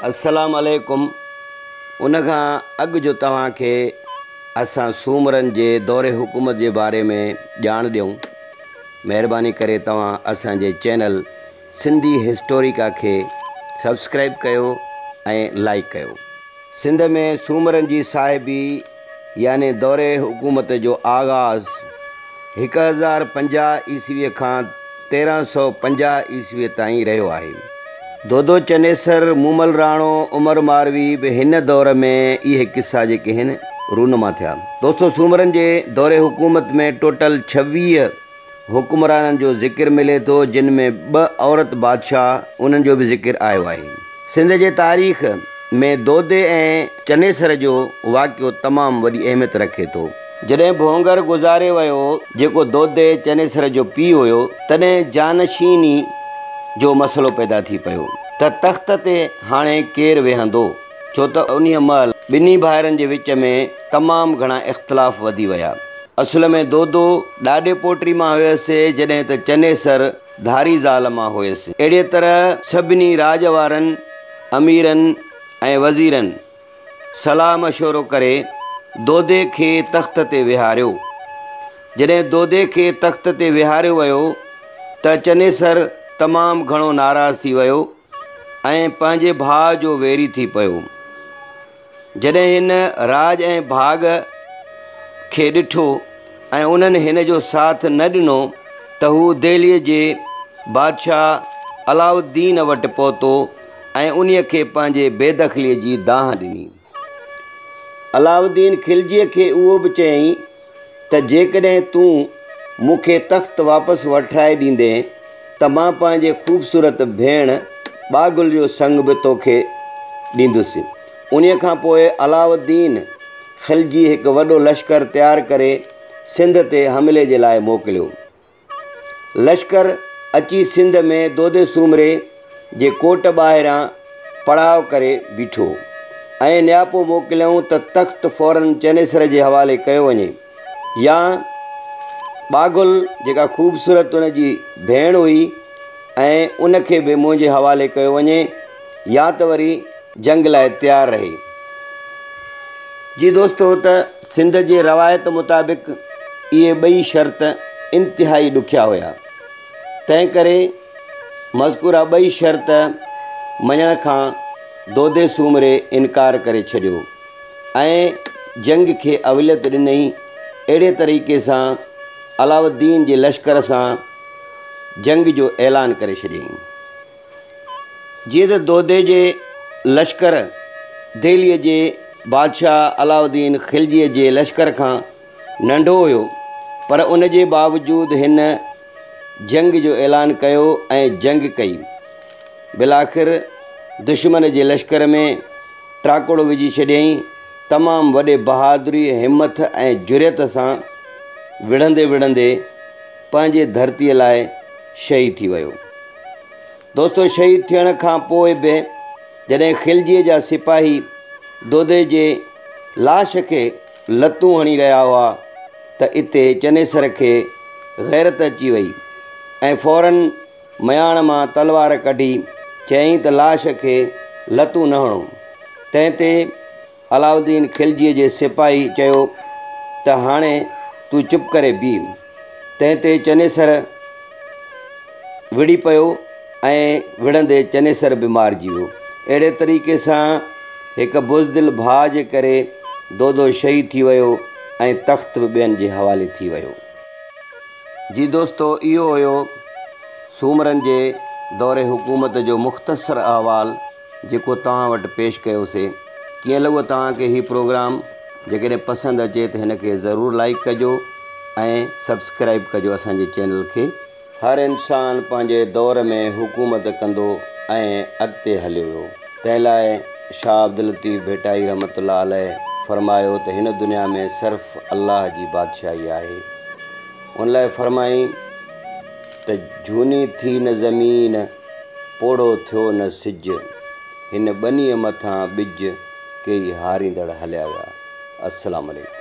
अस्सलाम वालेकुम। उन खां अॻु जो तव्हांखे असां सूमरनि जे दौरे हुकूमत जे बारे में ॼाण ॾियूं। महिरबानी करे तव्हां असांजे चैनल सिंधी हिस्टोरिका खे सब्सक्राइब कयो ऐं लाइक कयो। सिंध में सूमरनि जी साहिबी यानी दौरे हुकूमत जो आगाज़ 1050 ईस्वीअ खां 1350 ईस्वीअ ताईं रहियो आहे। दोदो चनेसर, मूमल राणो, उमर मारवी बि हिन दौर में इहे किस्सा जेके आहिनि रूनमा थिया। दोस्तो, सूमरनि जे दौरे हुकूमत में टोटल 26 हुकुमराननि जो ज़िक्र मिले थो, जिन में 2 औरत बादशाह उन्हनि जो बि ज़िक्र आयो आहे। सिंध जे तारीख़ में दोदे ऐं चनेसर जो वाक़ियो तमामु वॾी अहमियत रखे थो। जॾहिं भोंगर गुज़ारे वियो, जेको दोदे चनेसर जो पीउ हुयो, तॾहिं जानशीनी जो मसइलो पैदा थी पियो त तख़्त ते हाणे केरु वेहंदो, छो त उन महिल ॿिन्ही भाइरनि जे विच में तमामु घणा इख़्तिलाफ़ वधी विया। असुल में दोदो ॾाॾे पोटी मां हुयसि, जॾहिं त चनेसर धारी ज़ाल मां हुयसि। अहिड़े तरह सभिनी राज वारनि अमीरनि ऐं वज़ीरनि सलाह मशवरो करे दोदे खे तख़्त ते विहारियो। जॾहिं दोदे खे तख़्त ते विहारियो वियो त चनेसर तमामु घणो नाराज़ थी वियो ऐं पंहिंजे भाउ जो वेरी थी पियो। जॾहिं हिन राज ऐं भाग खे ॾिठो ऐं उन्हनि हिन जो साथ न ॾिनो त हू दिल्लीअ जे बादशाह अलाउद्दीन वटि पहुतो ऐं उन्हीअ खे पंहिंजे बेदख़लीअ जी दाह ॾिनी। अलाउद्दीन खिलजीअ खे उहो बि चयईं त जेकॾहिं तूं मूंखे तख़्त वापसि वठाए ॾींदे त मां पंहिंजे ख़ूबसूरत भेण बागुल जो संग बि तोखे ॾींदुसि। उन खां पोइ अलाउद्दीन खिलजी हिकु वॾो लश्कर तयारु करे सिंध ते हमले जे लाइ मोकिलियो। लश्कर अची सिंध में दोदे सूमरे जे कोट ॿाहिरां पड़ाव करे बीठो ऐं नियापो मोकिलियऊं त तख़्त फ़ौरन चनेसर जे हवाले कयो वञे, या बागुल जेका ख़ूबसूरत उन जी भेण हुई ऐं उनखे बि मुंहिंजे हवाले कयो वञे, या त वरी जंग लाइ तयारु रहे। जी दोस्तो, त सिंध जे रवायत मुताबिक़ इहे 2 शर्त इंतिहाई ॾुखिया हुया। तंहिं करे मज़कूरा 2 शर्त मञण खां दोदे सूमरे इनकार करे छॾियो ऐं जंग खे अवलियत ॾिनई। अहिड़े तरीक़े सां अलाउद्दीन जे लश्कर सां जंग जो ऐलान करे छॾियईं। जीअं त दोदे जे लश्कर दिल्लीअ जे बादशाह अलाउद्दीन खिलजीअ जे लश्कर खां नंढो हुयो, पर उन जे बावजूदु हिन जंग जो ऐलान कयो ऐं जंग कई। बिलाख़िर दुश्मन जे लश्कर में टाकड़ो विझी छॾियईं। तमामु वॾे बहादुरी, हिमत ऐं जुरियत सां विढ़ंदे विढ़ंदे पंहिंजे धरतीअ लाइ शहीद थी वियो। दोस्तो, शहीद थियण खां पोइ बि जॾहिं खिलजीअ जा सिपाही दोदे जे लाश खे लतूं हणी रहिया हुआ त इते चनेसर खे गैरत अची वई ऐं फ़ौरन मयाण मां तलवार कढी चयईं त लाश खे लतूं न हणो। तंहिं ते अलाउद्दीन खिलजीअ जे सिपाही चयो त हाणे तूं चुप करे बीह। तंहिं ते चनेसर विड़ी पियो ऐं विढ़ंदे चनेसर बि मारिजी वियो। अहिड़े तरीक़े सां हिकु बुज़दिल भाउ जे करे दोदो शहीद थी वियो ऐं तख़्त बि ॿियनि जे हवाले थी वियो। जी दोस्तो, इहो हुयो सूमरनि जे दौरे हुकूमत जो मुख़्तसर अहवाल जेको तव्हां वटि पेश कयोसीं। कीअं लॻो तव्हांखे हीउ प्रोग्राम? जेकॾहिं पसंदि अचे त हिन खे ज़रूरु लाइक कजो ऐं सब्सक्राइब कजो असांजे चैनल खे। हर इंसानु पंहिंजे दौर में हुकूमत कंदो ऐं अॻिते हलियो वियो। तंहिं लाइ शाह अब्दुल लतीफ़ भेटाई रहमतुल्लाह अलैह फ़रमायो त हिन दुनिया में सिर्फ़ु अल्लाह जी बादशाही आहे। उन लाइ फ़रमाई त झूनी थी न ज़मीन, पोड़ो थियो न सिज, हिन ॿनीअ मथां ॿिज कई हारींदड़ हलिया विया। अस्सलामु अलैकुम।